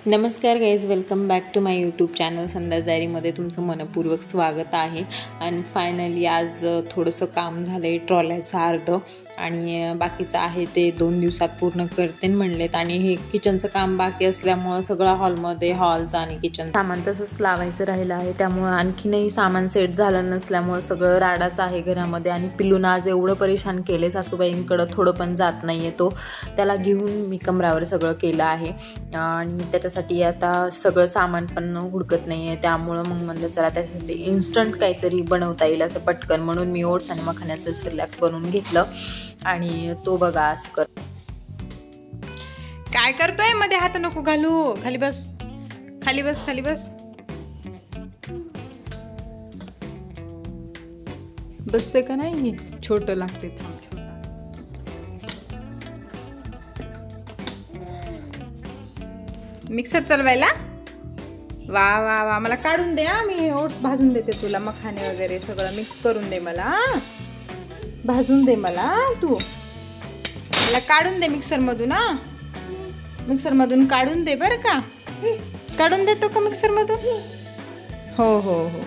नमस्कार guys, welcome back to my YouTube channel संध्याच डायरीमध्ये तुमचं मनपूर्वक स्वागत आहे. आणि फायनली आज थोडंसं काम झालं आहे ट्रॉल्याचं अर्ध आणि बाकीचं आहे ते 2 दिवसात पूर्ण करते म्हणलेत. आणि हे किचनचं काम बाकी असल्यामुळं सगळं हॉलमध्ये हॉलचं आणि किचन सामान तसंच लावायचं राहिलं आहे. त्यामुळं आणखीनही सामान सेट झालं नसल्यामुळं सगळं राडाच आहे घरामध्ये. आणि पिल्लून आज एवढं परेशान केले, सासूबाईंकडं थोडं पण जात नाही आहे, तो त्याला घेऊन मी कमरावर सगळं केलं आहे. आणि त्याच्यासाठी आता सगळं सामान पण हुडकत नाही आहे, त्यामुळं मग म्हणलं चला त्याच्यासाठी इन्स्टंट काहीतरी बनवता येईल असं पटकन, म्हणून मी ओट्स आणि मखाण्याचं सिरलॅक्स बनवून घेतलं. आणि तो बघा असं कर. काय करतोय? मध्ये हात नको घालू, खाली बस, खाली बस, खाली बस. बसते का नाही? छोट लागते, थांब. मिक्सर चालवायला? वा वा वा, मला काढून दे. मी ओट्स भाजून देते तुला, मखाने वगैरे सगळं मिक्स करून दे मला, भाजून दे मला. तू मला काढून दे मिक्सर मधून. मिक्सर मधून काढून दे बरं का. काढून देतो का मिक्सर मधून? हो हो हो,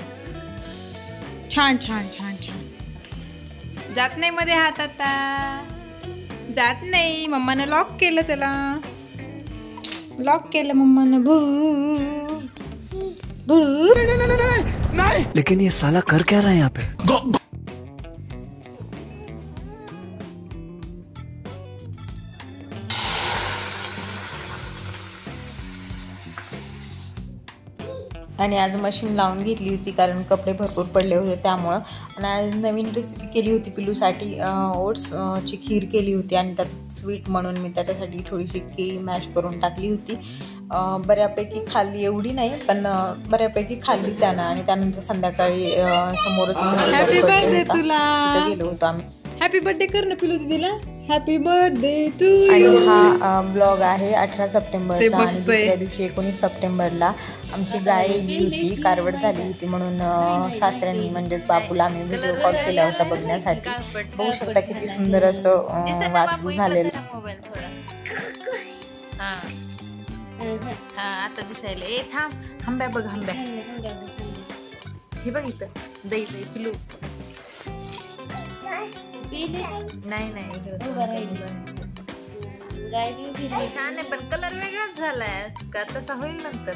छान छान छान छान. जात नाही मध्ये हात, आता जात नाही. मम्मानं लॉक केलं त्याला, लॉक केलं मम्मानं. लेकिन ये साला कर क्या रहा है यहाँ पे? आणि आज मशीन लावून घेतली होती कारण कपडे भरपूर पडले होते त्यामुळं. आणि आज नवीन रेसिपी केली होती पिल्लूसाठी, ओट्सची खीर केली होती. आणि त्यात स्वीट म्हणून मी त्याच्यासाठी थोडीशी केळी मॅश करून टाकली होती. बऱ्यापैकी खाल्ली, एवढी नाही पण बऱ्यापैकी खाल्ली त्यानं. आणि त्यानंतर संध्याकाळी समोरच तिथं गेलो होतो आम्ही. हॅपी बर्थडे कर ना पिलू दीदीला. हॅपी बर्थडे टू आणि यू. हा ब्लॉग आहे 18 सप्टेंबरचा. आणि दुसऱ्या दिवशी 19 सप्टेंबरला आमची गाय गेली होती, कारवड झाली होती, म्हणून सासऱ्यांनी म्हणजेच बापूला आम्ही व्हिडिओ कॉल केला होता बघण्यासाठी. बघू शकता किती सुंदर असं वासरू झालेलं. आता दिसायला. ए थांब, हंब्या बघ, हंब्या हे बघ इथं. दही दही पिलू. नाही छान आहे, पण कलर वेगळाच झालाय का, तसा होईल नंतर.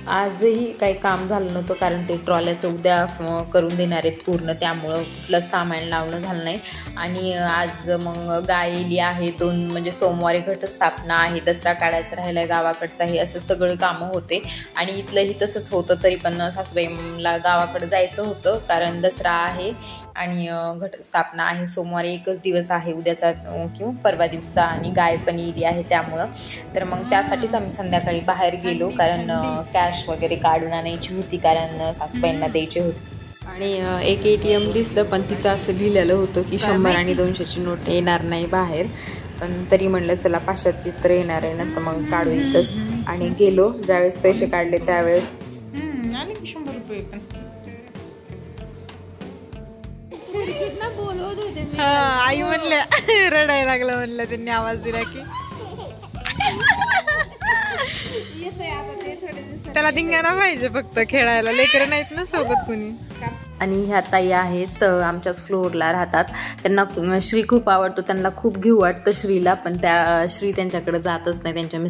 आजही काही काम झालं नव्हतं कारण ते ट्रॉल्याचं उद्या करून देणार आहेत पूर्ण, त्यामुळं कुठलं सामान लावणं झालं नाही. आणि आज मग गाय येली आहे 2, म्हणजे सोमवारी घटस्थापना आहे, दसरा काढायचा राहिला आहे गावाकडचा आहे, असं सगळं कामं होते. आणि इथलंही तसंच होतं, तरी पण सासूबाईला गावाकडे जायचं होतं कारण दसरा आहे आणि घटस्थापना आहे. सोमवारी एकच दिवस आहे, उद्याचा किंवा परवा दिवसाचा, आणि गाय पण येली आहे त्यामुळं. तर मग त्यासाठीच आम्ही संध्याकाळी बाहेर गेलो कारण कॅश वगैरे काढून आणायची होती कारण सासूबाईंना द्यायचे होते. आणि एक ATM दिसलं पण तिथं असं लिहिलेलं होतं की 100 आणि 200ची नोट येणार नाही बाहेर. पण तरी म्हणलं चला 500ची तर येणार आहे ना, तर मग काढू इथंच. आणि गेलो, ज्यावेळेस पैसे काढले त्यावेळेस आणि 100 रुपये पण. आई म्हणल्या रडायला लागलं, म्हणलं त्यांनी आवाज दिला की. त्याला धिंगाणा पाहिजे फक्त खेळायला, लेकरं नाहीत ना सोबत कुणी. आणि ह्या ताई आहेत, आमच्याच फ्लोअरला राहतात. त्यांना श्री खूप आवडतो, त्यांना खूप घेऊ वाटतं श्रीला, पण त्या श्री त्यांच्याकडे जातच नाही. त्यांच्या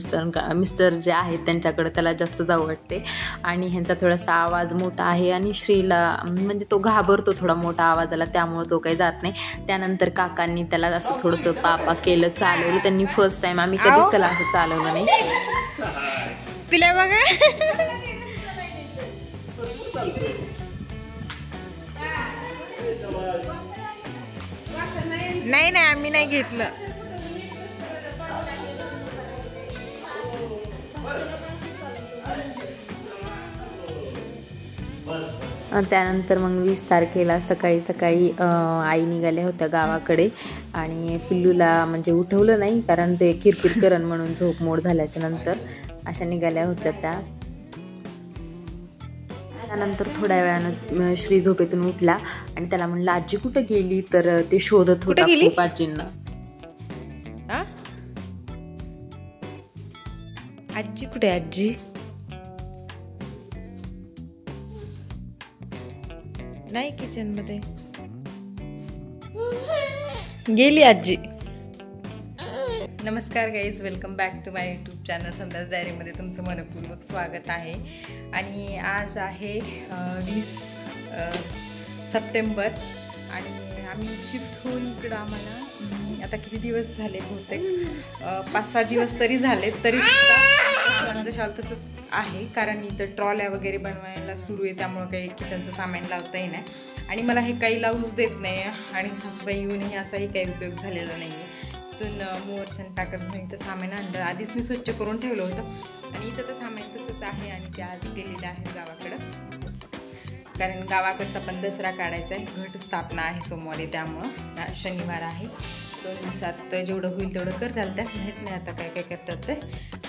मिस्टर जे आहेत त्यांच्याकडे त्याला जास्त जाऊ वाटते. आणि ह्यांचा थोडासा आवाज मोठा आहे आणि श्रीला म्हणजे तो घाबरतो थोडा मोठा आवाजाला, त्यामुळे तो काही जात नाही. त्यानंतर काकांनी त्याला असं थोडंसं पापा केलं, चालवलं त्यांनी फर्स्ट टाइम. आम्ही कधीच त्याला असं चालवलं नाही. पिल्या बघा. नाही आम्ही नाही घेतलं. त्यानंतर मग 20 तारखेला सकाळी आई निघाल्या होत्या गावाकडे. आणि पिल्लूला म्हणजे उठवलं नाही कारण ते किरकिर करण म्हणून झोप मोड झाल्याच्या नंतर अशा निघाल्या होत्या त्या. त्यानंतर थोड्या वेळानं श्री झोपेतून उठला आणि त्याला म्हणलं आजी कुठं गेली, तर ते शोधत होता खूप आजींना. आजी कुठे आहे आजी? नाही किचन मध्ये गेली आजी. नमस्कार guys, welcome back to my YouTube channel संध्याच डायरीमध्ये तुमचं मनपूर्वक स्वागत आहे. आणि आज आहे 20 सप्टेंबर आणि आम्ही शिफ्ट होऊन इकडं आम्हाला आता किती दिवस झाले, बहुतेक 5-6 दिवस तरी झाले, तरी सुद्धा जशाल तसंच आहे. कारण इथं ट्रॉल्या वगैरे बनवायला सुरू आहे, त्यामुळं काही किचनचं सामान लावताही नाही आणि मला हे काही लावूच देत नाही आणि सासूबाई येऊनही असाही काही उपयोग झालेला नाही आहे. इथून मोहरसन टाकत इथं सामान आणलं, आधीच मी स्वच्छ करून ठेवलं होतं आणि इथं तर सामान तसंच आहे. आणि ते आज गेलेलं आहे गावाकडं, कारण गावाकडचा पण दसरा काढायचा आहे, घट स्थापना आहे सोमवारी, त्यामुळं शनिवार आहे. 2 दिवसात जेवढं होईल तेवढं करताल, त्या माहीत नाही आता काय काय करतात ते.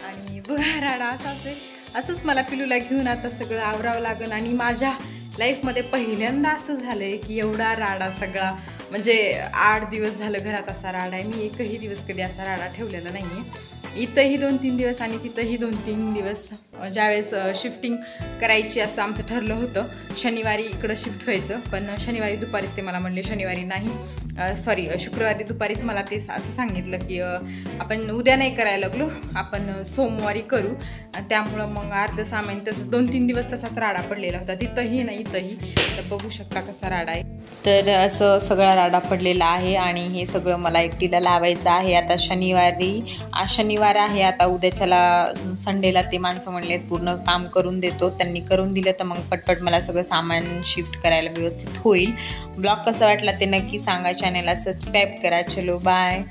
आणि बघा राडा असा असेल, असंच मला पिलूला घेऊन आता सगळं आवरावं लागेल. आणि माझ्या लाईफमध्ये पहिल्यांदा असं झालं आहे की एवढा राडा सगळा, म्हणजे 8 दिवस झालं घरात असा राडा आहे. मी एकही दिवस कधी असा राडा ठेवलेला नाही आहे. इथंही 2-3 दिवस आणि तिथंही 2-3 दिवस. ज्यावेळेस शिफ्टिंग करायची असं आमचं ठरलं होतं, शनिवारी इकडं शिफ्ट व्हायचं, पण शनिवारी दुपारीच ते मला म्हणले, शनिवारी नाही शुक्रवारी दुपारीच मला ते असं सांगितलं की आपण उद्या नाही करायला लागलो, आपण सोमवारी करू. त्यामुळं मग अर्ध सामान तसं 2-3 दिवस तसाच राडा पडलेला होता, तिथंही नाही इथंही. तर बघू शकता कसा राडा आहे. तर असं सगळा राडा पडलेला आहे आणि हे सगळं मला एकटीला लावायचं आहे. आता आज शनिवार आहे, आता उद्याच्याला संडेला ते माणसं म्हणले पूर्ण काम करून देतो. त्यांनी करून दिलं तर मग पटपट मला सगळं सामान शिफ्ट करायला व्यवस्थित होईल. ब्लॉग कसा वाटला ते नक्की सांगा, चॅनलला सबस्क्राईब करा. चलो बाय.